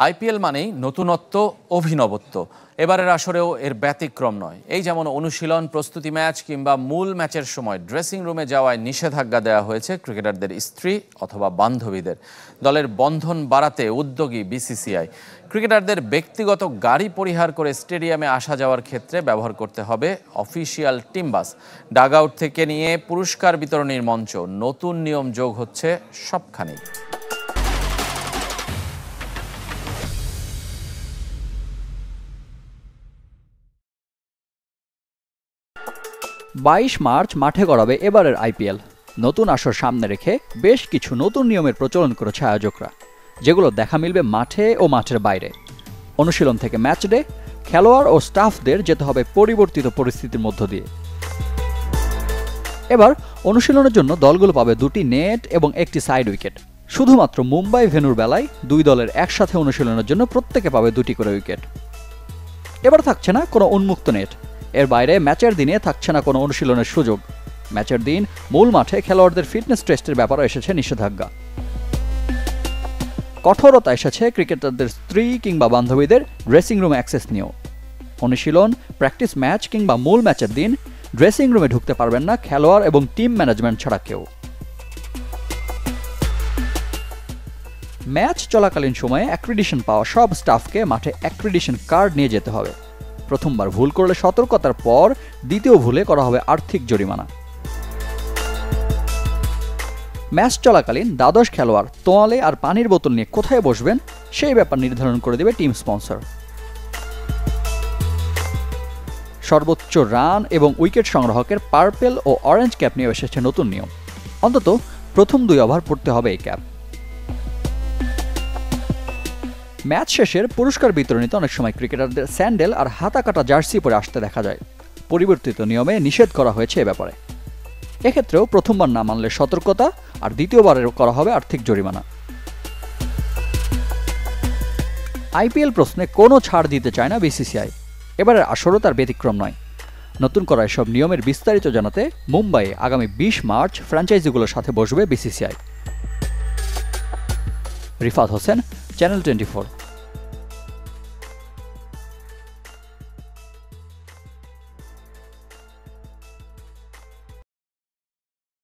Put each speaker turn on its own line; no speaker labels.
IPL মানেই নতুনত্ব, অভিনবত্ব। এবারের আসরেও এর ব্যতিক্রম নয়। এই যেমন অনুশীলন, প্রস্তুতি ম্যাচ কিংবা মূল ম্যাচের সময় ড্রেসিং রুমে যাওয়ায় নিষেধাজ্ঞা দেওয়া হয়েছে ক্রিকেটারদের স্ত্রী অথবা বান্ধবীদের। দলের বন্ধন বাড়াতে উদ্যোগী বিসিসিআই। ক্রিকেটারদের ব্যক্তিগত গাড়ি পরিহার করে স্টেডিয়ামে আসা যাওয়ার ক্ষেত্রে ব্যবহার করতে হবে official team bus. Dugout থেকে নিয়ে পুরস্কার বিতরণীর মঞ্চ, নতুন নিয়ম যোগ হচ্ছে সবখানেই।
22 মার্চ মাঠে গড়াবে এবারের আইপিএল। নতুন আসর সামনে রেখে বেশ কিছু নতুন নিয়মের প্রচলন করেছে আয়োজকরা, যেগুলো দেখা মিলবে মাঠে ও মাঠের বাইরে। অনুশীলন থেকে ম্যাচ ডে, খেলোয়াড় ও স্টাফদের যেতে হবে পরিবর্তিত পরিস্থিতির মধ্য দিয়ে। এবার অনুশীলনের জন্য দলগুলো পাবে 2টি নেট এবং 1টি সাইড উইকেট। শুধুমাত্র মুম্বাই ভেন্যুর বেলায় দুই দলের একসাথে অনুশীলনের জন্য প্রত্যেকে পাবে 2টি করে উইকেট। এবার থাকছে না কোনো উন্মুক্ত নেট। এর বাইরে ম্যাচের দিনে থাকছে না কোনো অনুশীলনের সুযোগ। ম্যাচের দিন মূল মাঠে খেলোয়াড়দের ফিটনেস টেস্টের ব্যাপারে এসেছে নিষেধাজ্ঞা। কঠোরতা এসেছে ক্রিকেটারদের স্ত্রী কিংবা বান্ধবীদের ড্রেসিং রুমে অ্যাক্সেস নিয়েও। অনুশীলন, প্র্যাকটিস ম্যাচ কিংবা মূল ম্যাচের দিন ড্রেসিং রুমে ঢুকতে পারবেন না খেলোয়াড় এবং টিম ম্যানেজমেন্ট ছাড়া কেউ। ম্যাচ চলাকালীন সময়ে অ্যাক্রিডিশন পাওয়া সব স্টাফকে মাঠে অ্যাক্রিডিশন কার্ড নিয়ে যেতে হবে। প্রথমবার ভুল করলে সতর্কতার পর দ্বিতীয় ভুলে করা হবে আর্থিক জরিমানা। ম্যাচ চলাকালীন দ্বাদশ খেলোয়াড় তোয়ালে আর পানির বোতল নিয়ে কোথায় বসবেন সেই ব্যাপার নির্ধারণ করে দেবে টিম স্পন্সর। সর্বোচ্চ রান এবং উইকেট সংগ্রাহকের পার্পেল ও অরেঞ্জ ক্যাপ নিয়ে এসেছে নতুন নিয়ম। অন্তত প্রথম 2 ওভার পড়তে হবে এই ক্যাপ। ম্যাচ শেষের পুরস্কার বিতরণীতে অনেক সময় ক্রিকেটারদের স্যান্ডেল আর হাতা কাটা জার্সি পরে আসতে দেখা যায়। পরিবর্তিত নিয়মে নিষেধ করা হয়েছে এ ব্যাপারে। এক্ষেত্রেও প্রথমবার না মানলে সতর্কতা, আর দ্বিতীয়বারের করা হবে আর্থিক জরিমানা। আইপিএল প্রশ্নে কোনো ছাড় দিতে চায় না বিসিসিআই। এবারের আসরও তার ব্যতিক্রম নয়। নতুন করা এসব নিয়মের বিস্তারিত জানাতে মুম্বাইয়ে আগামী 20 মার্চ ফ্র্যাঞ্চাইজিগুলোর সাথে বসবে বিসিসিআই। রিফাত হোসেন, চ্যানেল 24।